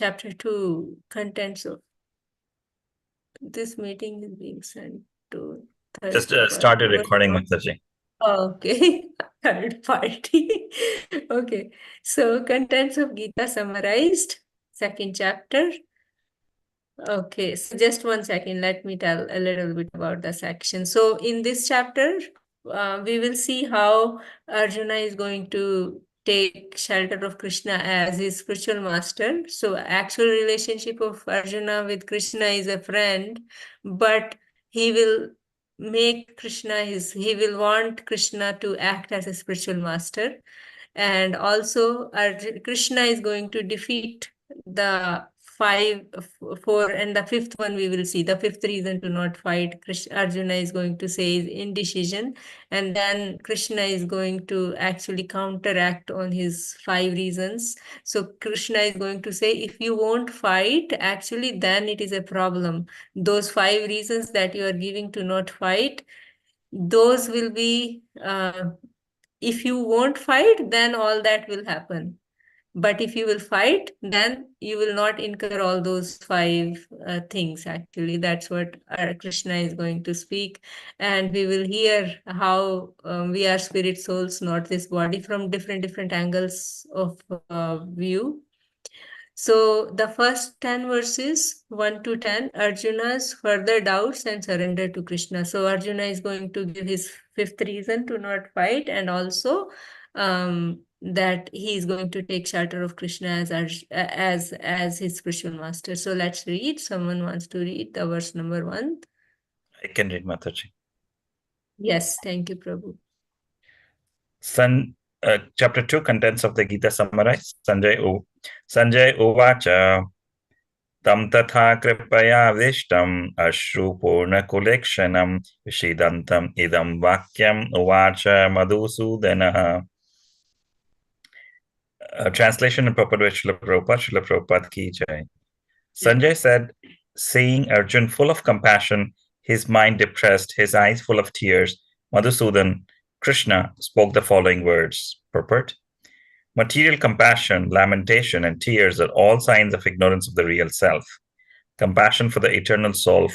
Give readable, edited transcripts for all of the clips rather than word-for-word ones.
chapter 2, contents of this meeting is being sent to Just third started party. recording, Mataji. Okay, third party. Okay, so contents of Gita summarized, second chapter. Okay, so just 1 second, let me tell a little bit about the section. So in this chapter, we will see how Arjuna is going to take shelter of Krishna as his spiritual master. So actual relationship of Arjuna with Krishna is a friend, but he will he will want Krishna to act as a spiritual master. And also Krishna is going to defeat the four, and the fifth one we will see. The fifth reason to not fight, Arjuna is going to say, is indecision. And then Krishna is going to actually counteract on his 5 reasons. So Krishna is going to say, if you won't fight, actually, then it is a problem. Those 5 reasons that you are giving to not fight, those will be if you won't fight, then all that will happen. But if you will fight, then you will not incur all those 5 things. Actually, that's what Krishna is going to speak. And we will hear how we are spirit souls, not this body, from different angles of view. So the first 10 verses, 1 to 10, Arjuna's further doubts and surrender to Krishna. So Arjuna is going to give his fifth reason to not fight, and also that he is going to take shelter of Krishna as his spiritual master. So let's read. Someone wants to read the verse number 1. I can read, Mataji. Yes, thank you, Prabhu. Chapter 2, contents of the Gita summarized. Sanjay Uvacha Tam Tatha Kripaya Vishtam Ashru Purna Kulekshanam Vishidantam Idam Vakyam Uvacha Madhusudana. Translation and purport by Srila Prabhupada Ki Jai. Sanjay said, seeing Arjun full of compassion, his mind depressed, his eyes full of tears, Madhusudan, Krishna, spoke the following words. Purport: material compassion, lamentation, and tears are all signs of ignorance of the real self. Compassion for the eternal soul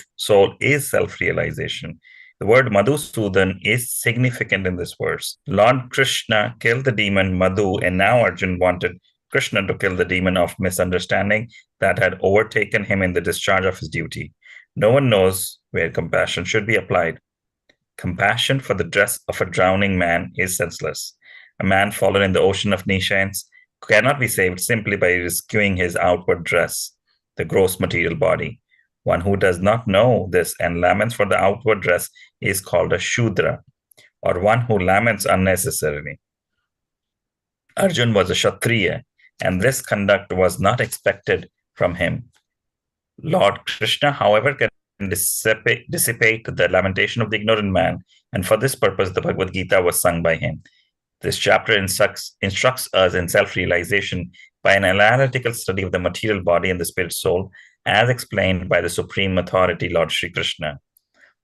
is self-realization. The word Madhusudan is significant in this verse. Lord Krishna killed the demon Madhu, and now Arjun wanted Krishna to kill the demon of misunderstanding that had overtaken him in the discharge of his duty. No one knows where compassion should be applied. Compassion for the dress of a drowning man is senseless. A man fallen in the ocean of nescience cannot be saved simply by rescuing his outward dress, the gross material body. One who does not know this and laments for the outward dress is called a Shudra, or one who laments unnecessarily. Arjun was a Kshatriya, and this conduct was not expected from him. Lord Krishna, however, can dissipate the lamentation of the ignorant man, and for this purpose the Bhagavad Gita was sung by him. This chapter instructs us in self-realization by an analytical study of the material body and the spirit soul, as explained by the Supreme Authority, Lord Sri Krishna.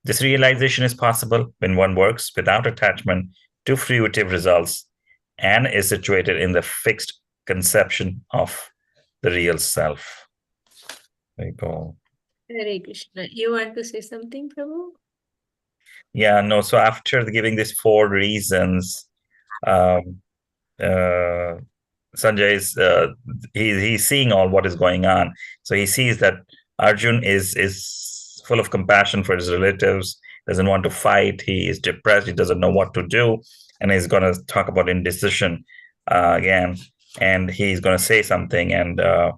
This realization is possible when one works without attachment to fruitive results and is situated in the fixed conception of the real self. There you go. Hare Krishna. You want to say something, Prabhu? Yeah, no. So after giving these 4 reasons, Sanjay is he's seeing all what is going on. So he sees that Arjun is full of compassion for his relatives, doesn't want to fight. He is depressed. He doesn't know what to do, and he's going to talk about indecision again. And he's going to say something. And to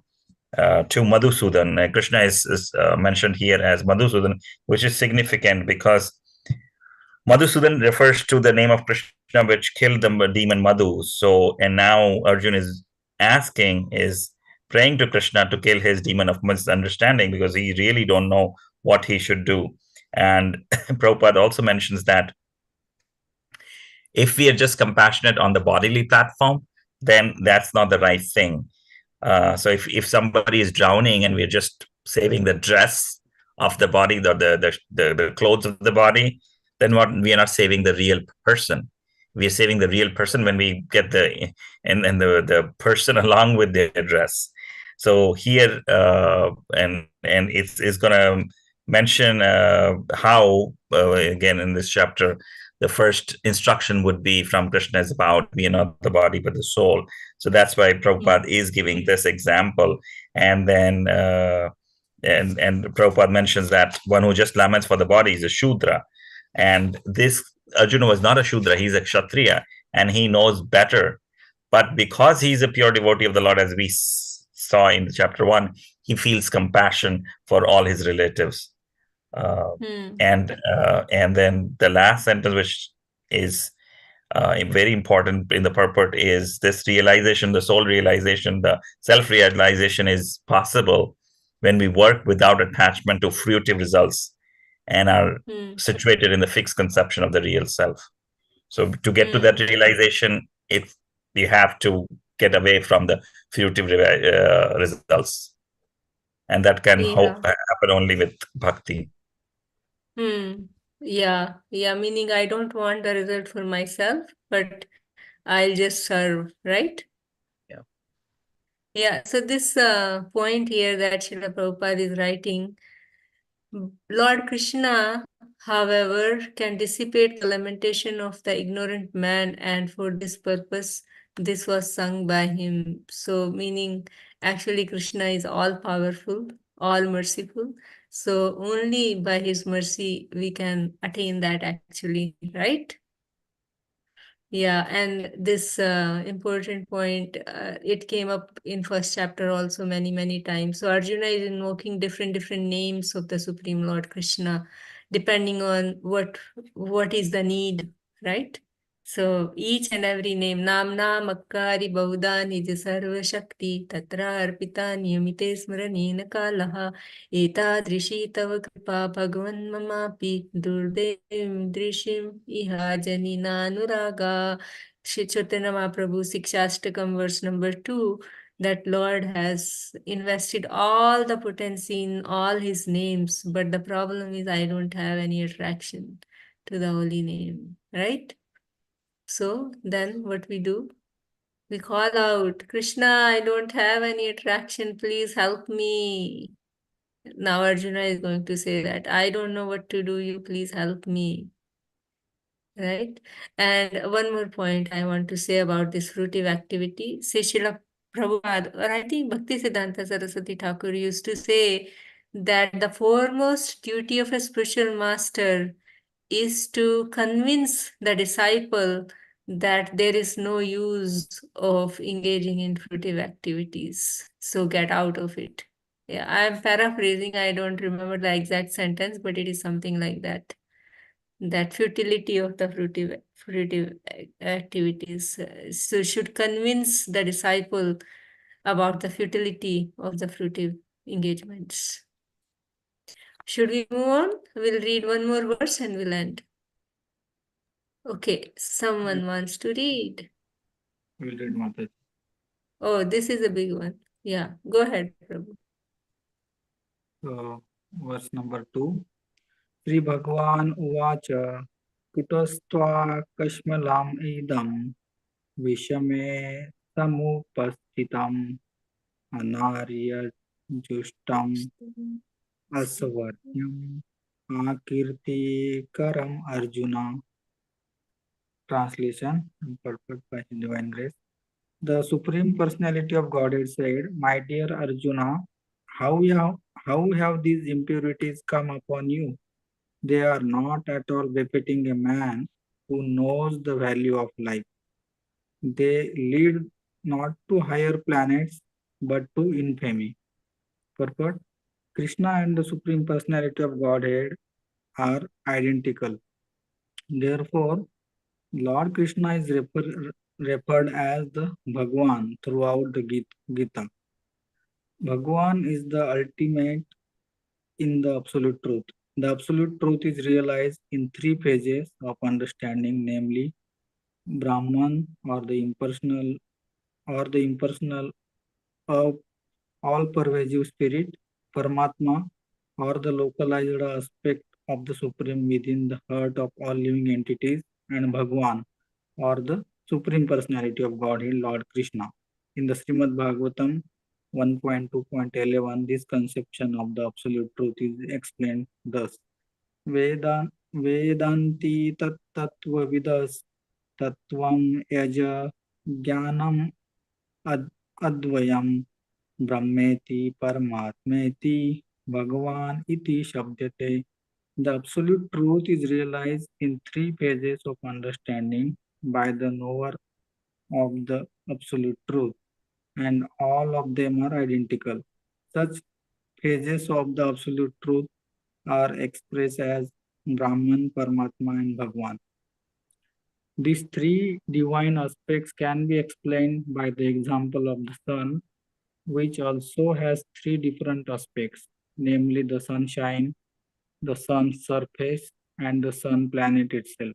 Madhusudan, Krishna is mentioned here as Madhusudan, which is significant because Madhusudan refers to the name of Krishna, which killed the demon Madhu. So, and now Arjun is praying to Krishna to kill his demon of misunderstanding because he really don't know what he should do. And Prabhupada also mentions that if we are just compassionate on the bodily platform, then that's not the right thing. So if somebody is drowning and we're just saving the dress of the body, the clothes of the body, then we are not saving the real person. We are saving the real person when we get the person along with their dress. So here, and it's gonna mention how again in this chapter, the first instruction would be from Krishna is about we are not the body but the soul. So that's why Prabhupada is giving this example, and then and Prabhupada mentions that one who just laments for the body is a Shudra, and this Arjuna was not a Shudra; he's a Kshatriya, and he knows better. But because he's a pure devotee of the Lord, as we saw in chapter 1, he feels compassion for all his relatives. Uh, and then the last sentence, which is very important in the purport, is this realization, the soul realization, the self realization is possible when we work without attachment to fruitive results and are situated in the fixed conception of the real self. So to get to that realization, you have to get away from the fruitive results, and that can Yeah. happen only with bhakti. Yeah. Yeah. Meaning I don't want the result for myself, but I'll just serve, right? Yeah. Yeah. So this point here that Srila Prabhupada is writing, Lord Krishna, however, can dissipate the lamentation of the ignorant man, and for this purpose, this was sung by him. So, meaning actually, Krishna is all powerful, all merciful. So, only by his mercy we can attain that, actually, right? Yeah, and this important point, it came up in first chapter also many, many times. So Arjuna is invoking different names of the Supreme Lord Krishna, depending on what is the need, right? So each and every name, Namna Makkari Bauda Nij Sarva Shakti Tatra Arpita Niyamite Smaranena Kalaha Etadrishi Tava Kripa Bhagavan Mamapi Durdev Drishim Iha Janina Anuraga. Shri Chaitanya Mahaprabhu Sikshastakam verse number 2, that Lord has invested all the potency in all his names, but the problem is I don't have any attraction to the holy name, right? So then what we do? We call out, Krishna, I don't have any attraction, please help me. Now Arjuna is going to say that, I don't know what to do, you please help me. Right? And one more point I want to say about this fruitive activity. Say Srila Prabhupada, or I think Bhakti Siddhanta Saraswati Thakur used to say that the foremost duty of a spiritual master is to convince the disciple that there is no use of engaging in fruitive activities. So get out of it. Yeah, I'm paraphrasing. I don't remember the exact sentence, but it is something like that. That futility of the fruitive activities. So should convince the disciple about the futility of the fruitive engagements. Should we move on? We'll read one more verse and we'll end. Okay, someone wants to read. We'll read Mataji. Oh, this is a big one. Yeah, go ahead, Prabhu. So, verse number 2. Sri Bhagavan Uvacha Kutastva Kashmalam Idam Vishame Samupasthitam Anarya Justam Asavaryam Akirti Karam Arjuna. Translation and purport by His Divine Grace. The Supreme Personality of Godhead said, My dear Arjuna, how have these impurities come upon you? They are not at all befitting a man who knows the value of life. They lead not to higher planets but to infamy. Purport: Krishna and the Supreme Personality of Godhead are identical. Therefore, Lord Krishna is referred as the Bhagwan throughout the Gita. Bhagwan is the ultimate in the absolute truth. The absolute truth is realized in three phases of understanding, namely Brahman or the impersonal of all pervasive spirit, Paramatma or the localized aspect of the Supreme within the heart of all living entities, and Bhagwan or the Supreme Personality of Godhead, Lord Krishna. In the Srimad Bhagavatam, 1.2.11, this conception of the absolute truth is explained thus. Vedanti tattvavidas tattvam yaja jnanam advayam brahmeti paramatmeti bhagavan iti shabdate. The absolute truth is realized in three phases of understanding by the knower of the absolute truth, and all of them are identical. Such phases of the absolute truth are expressed as Brahman, Paramatma, and Bhagwan. These three divine aspects can be explained by the example of the sun, which also has three different aspects, namely the sunshine, the sun's surface, and the sun planet itself.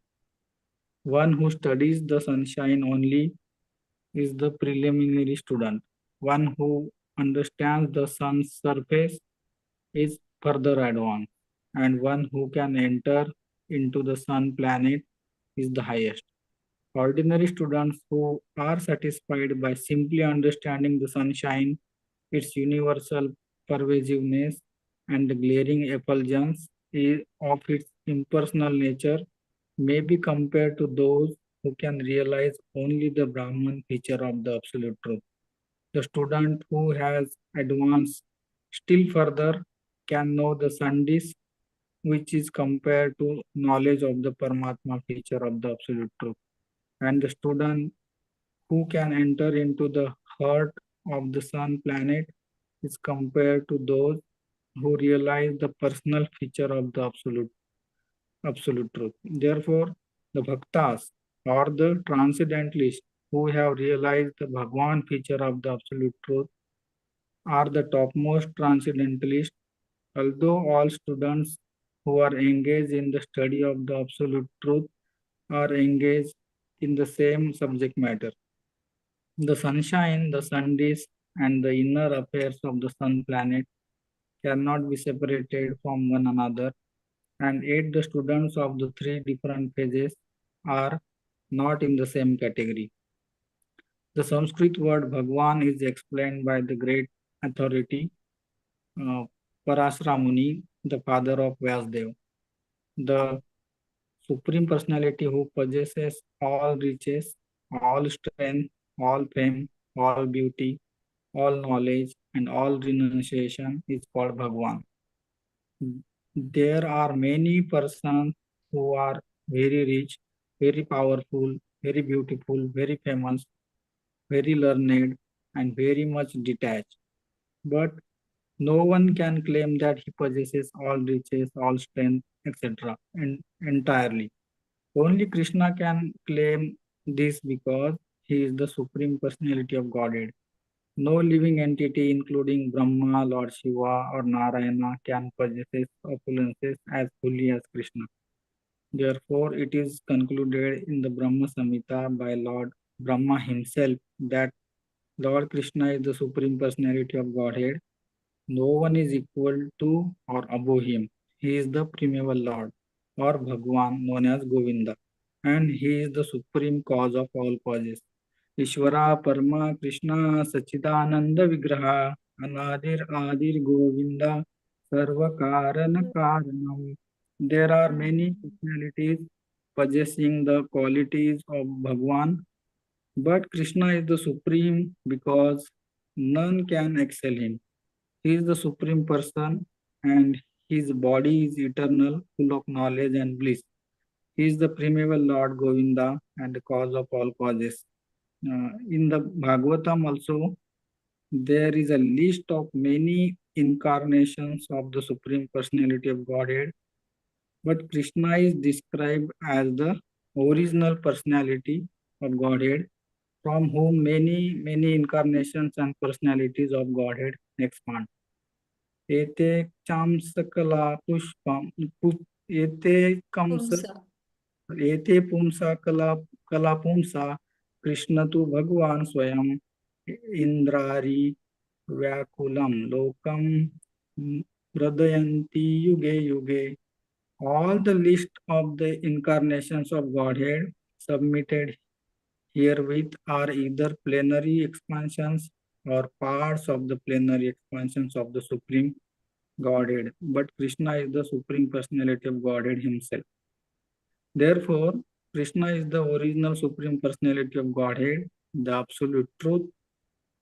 One who studies the sunshine only is the preliminary student. One who understands the sun's surface is further advanced, and one who can enter into the sun planet is the highest. Ordinary students who are satisfied by simply understanding the sunshine, its universal pervasiveness, and the glaring effulgence of its impersonal nature may be compared to those who can realize only the Brahman feature of the absolute truth. The student who has advanced still further can know the Sandis, which is compared to knowledge of the Paramatma feature of the absolute truth. And the student who can enter into the heart of the sun planet is compared to those who realize the personal feature of the absolute truth. Therefore, the bhaktas or the transcendentalists who have realized the Bhagwan feature of the absolute truth are the topmost transcendentalists, although all students who are engaged in the study of the absolute truth are engaged in the same subject matter. The sunshine, the sun disk, and the inner affairs of the sun planet cannot be separated from one another, and yet the students of the three different phases are not in the same category. The Sanskrit word Bhagwan is explained by the great authority uh, Parasara Muni, the father of Vyasdev, the Supreme Personality who possesses all riches, all strength, all fame, all beauty, all knowledge, and all renunciation is called Bhagwan. There are many persons who are very rich, very powerful, very beautiful, very famous, very learned, and very much detached. But no one can claim that he possesses all riches, all strength, etc. entirely. Only Krishna can claim this because he is the Supreme Personality of Godhead. No living entity, including Brahma, Lord Shiva, or Narayana, can possess opulences as fully as Krishna. Therefore, it is concluded in the Brahma Samhita by Lord Brahma himself that Lord Krishna is the Supreme Personality of Godhead. No one is equal to or above him. He is the primeval Lord or Bhagwan known as Govinda, and he is the supreme cause of all causes. Ishvara Parma Krishna Sachidananda Vigraha Anadir Adir Govinda Sarva Karana Karanam. There are many personalities possessing the qualities of Bhagwan, but Krishna is the supreme because none can excel him. He is the supreme person and his body is eternal, full of knowledge and bliss. He is the primeval Lord Govinda and the cause of all causes. In the Bhagavatam also, there is a list of many incarnations of the Supreme Personality of Godhead, but Krishna is described as the original personality of Godhead, from whom many incarnations and personalities of Godhead expand. एते चांसकला पुष्पम एते Kans Pumsa. एते पुंसा कला पुंसा कृष्ण तु भगवान स्वयं इंद्रारी व्याकुलम लोकम प्रदयन्ति युगे युगे. All the list of the incarnations of Godhead submitted herewith are either plenary expansions or parts of the plenary expansions of the Supreme Godhead, but Krishna is the Supreme Personality of Godhead himself. Therefore, Krishna is the original Supreme Personality of Godhead, the absolute truth,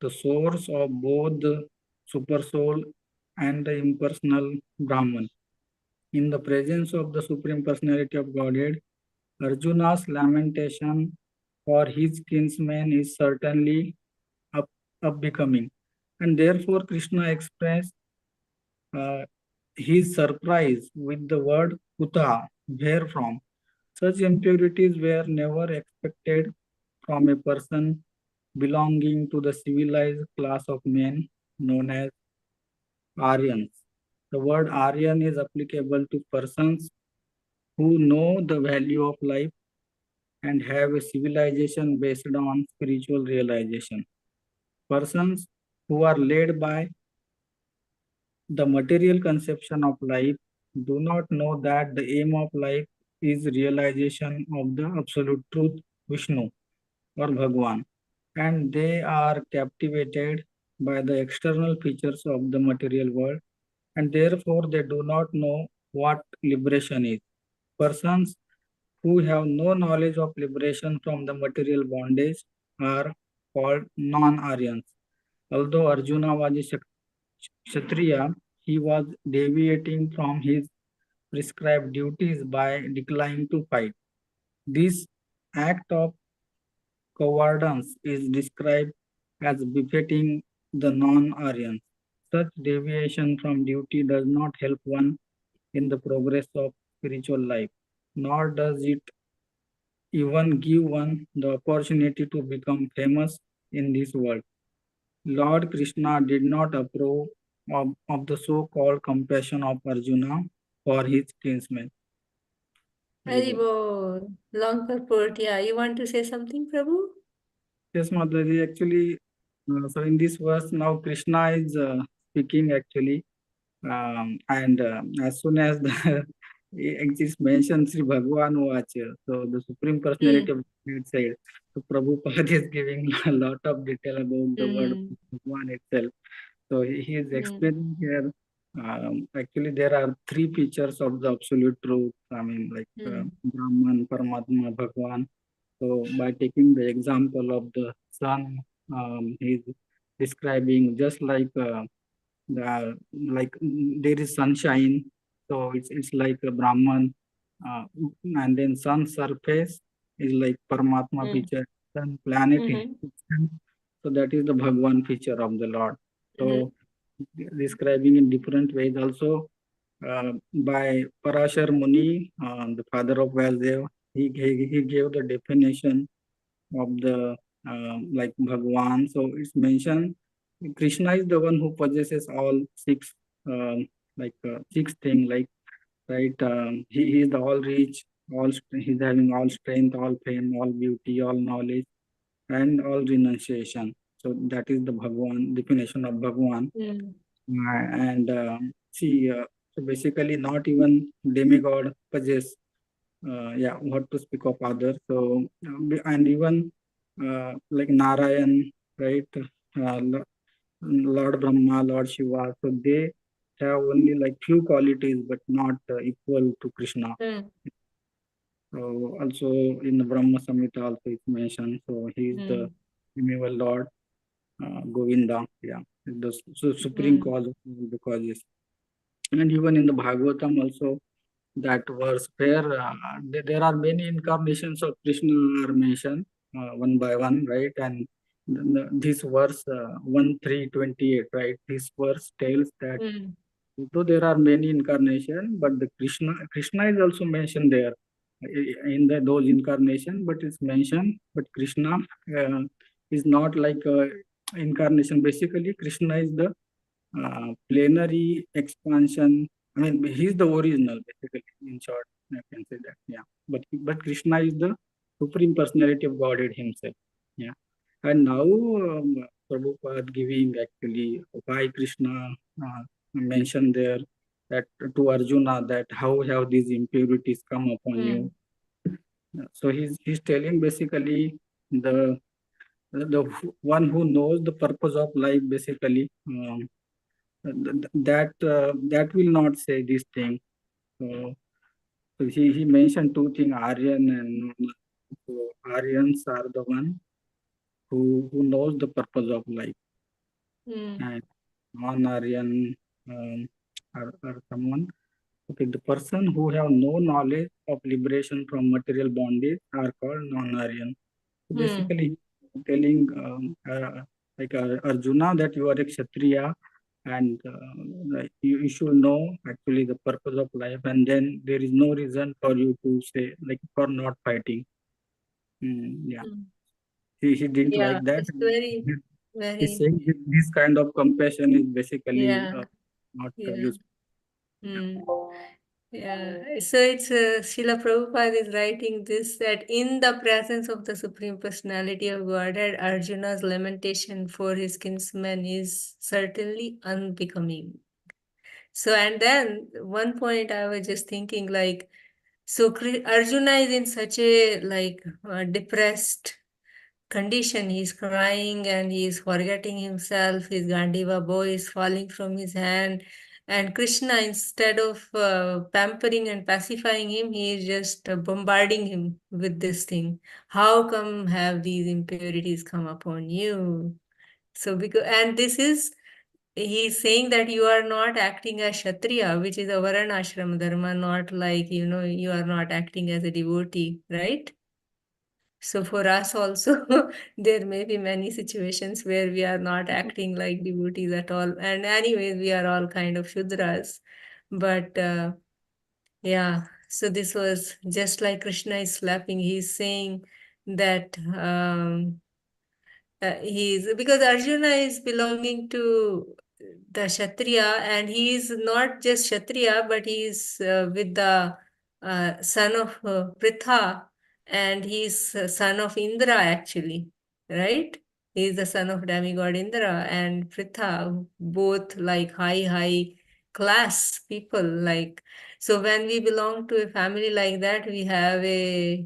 the source of both the Supersoul and the impersonal Brahman. In the presence of the Supreme Personality of Godhead, Arjuna's lamentation for his kinsman is certainly up, becoming. And therefore, Krishna expressed uh, his surprise with the word Kuta, where from. Such impurities were never expected from a person belonging to the civilized class of men known as Aryans. The word Aryan is applicable to persons who know the value of life and have a civilization based on spiritual realization. Persons who are led by the material conception of life do not know that the aim of life is realization of the absolute truth, Vishnu or Bhagwan, and they are captivated by the external features of the material world, and therefore they do not know what liberation is. Persons who have no knowledge of liberation from the material bondage are called non-Aryans. Although Arjuna was a Kshatriya, he was deviating from his prescribed duties by declining to fight. This act of cowardice is described as befitting the non-Aryans. Such deviation from duty does not help one in the progress of spiritual life, nor does it even give one the opportunity to become famous in this world. Lord Krishna did not approve of the so-called compassion of Arjuna for his kinsmen. Haribol, long purport. Yeah, you want to say something, Prabhu? Yes, Mataji, actually, so in this verse now Krishna is speaking actually, and as soon as the it is mentioned Sri Bhagavan Vacha, so the Supreme Personality of Godhead said, so Prabhupada is giving a lot of detail about the word Bhagavan itself. So he is explaining here. Actually, there are three features of the absolute truth. I mean, like Brahman, Paramatma, Bhagwan. So by taking the example of the sun, he's describing just like there is sunshine. So it's like a Brahman, and then sun surface is like Paramatma feature. Sun planet is so that is the Bhagwan feature of the Lord. So describing in different ways also by Parashar Muni, the father of Vasudev, he gave the definition of the like Bhagwan. So it's mentioned Krishna is the one who possesses all six six things like right. He is the all rich, he's having all strength, all fame, all beauty, all knowledge, and all renunciation. So that is the Bhagwan definition of Bhagwan. And see, so basically, not even demigod possess. What to speak of others. So and even like Narayan, right? Lord Brahma, Lord Shiva. So they have only like few qualities, but not equal to Krishna. So also in the Brahma Samhita also it's mentioned. So he is the primeval Lord, Govinda. Yeah, the supreme cause of all the causes. And even in the Bhagavatam also that verse where there are many incarnations of Krishna are mentioned one by one, right? And this verse 1:3:28, right? This verse tells that though there are many incarnations, but the Krishna is also mentioned there in those incarnation, but it's mentioned, but Krishna is not like incarnation. Basically, Krishna is the plenary expansion. I mean, he's the original, basically, in short, I can say that. Yeah. But Krishna is the supreme personality of Godhead himself. Yeah. And now Prabhupada giving actually why Krishna mentioned there that to Arjuna that how have these impurities come upon you. So he's telling basically the one who knows the purpose of life, basically, that will not say this thing. So he mentioned two things, Aryan and non. So Aryans are the one who knows the purpose of life, and non-Aryan are someone. Okay, the person who have no knowledge of liberation from material bondage are called non-Aryan. So basically, telling Arjuna that you are a Kshatriya, and you should know actually the purpose of life, and then there is no reason for you to say like for not fighting. Yeah, he didn't Yeah, like that. it's very, He's very, saying this kind of compassion is basically yeah, not yeah. useful. Mm. Yeah, so it's Srila Prabhupada is writing this that in the presence of the Supreme Personality of Godhead, Arjuna's lamentation for his kinsman is certainly unbecoming. So, and then one point I was just thinking like, so Arjuna is in such a like depressed condition. He's crying and he's forgetting himself. His Gandiva bow is falling from his hand. And Krishna, instead of pampering and pacifying him, he is just bombarding him with this thing. How come have these impurities come upon you? So because and this is he's saying that you are not acting as Kshatriya, which is a Varana ashram dharma, not like you are not acting as a devotee, right? So for us also, there may be many situations where we are not acting like devotees at all. And anyways, we are all kind of Shudras. But yeah, so this was just like Krishna is slapping. He's saying that he's because Arjuna is belonging to the Kshatriya, and he is not just Kshatriya, but he is with the son of Pritha, and he is son of Indra actually, right? He is the son of demigod Indra and Pritha, both like high class people. Like so, when we belong to a family like that, we have a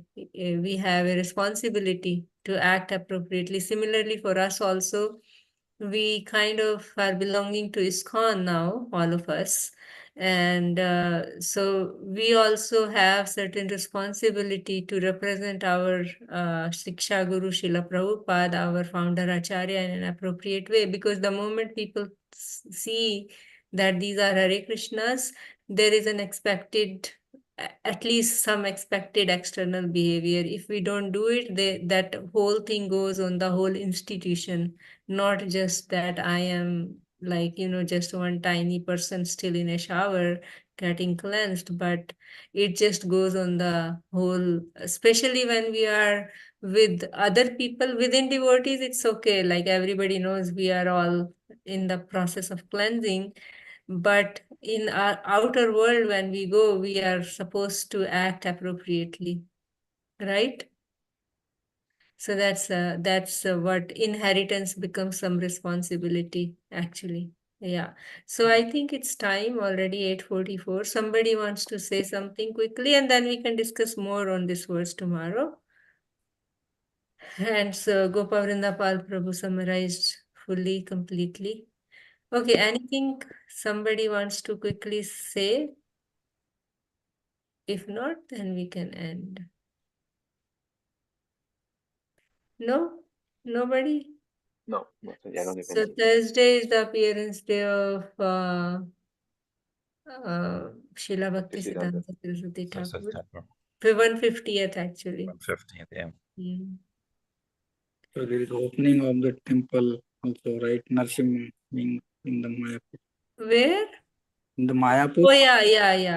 responsibility to act appropriately. Similarly, for us also, we kind of are belonging to ISKCON now, all of us. And so we also have certain responsibility to represent our Shiksha Guru Srila Prabhupada, our founder Acharya, in an appropriate way. Because the moment people see that these are Hare Krishnas, there is an expected at least some expected external behavior. If we don't do it, that whole thing goes on the whole institution, not just that I am like, just one tiny person still in a shower getting cleansed, but it just goes on the whole, especially when we are with other people within devotees, it's okay. Like everybody knows we are all in the process of cleansing, but in our outer world, when we go, we are supposed to act appropriately, right? So that's what inheritance becomes some responsibility, actually. Yeah. So I think it's time already 8:44. Somebody wants to say something quickly, and then we can discuss more on this verse tomorrow. And so Gopavrinda Pal Prabhu summarized fully, completely. Okay, anything somebody wants to quickly say? If not, then we can end. No? Nobody? No, I don't think So anything. Thursday is the appearance day of Srila Bhakti Siddhanta. Siddhanta Saraswati Thakur. Thakur. 150th actually. 150th, yeah. So there is opening of the temple also, right? Narsimha being in the Mayapur. Where? In the Mayapur. Oh yeah.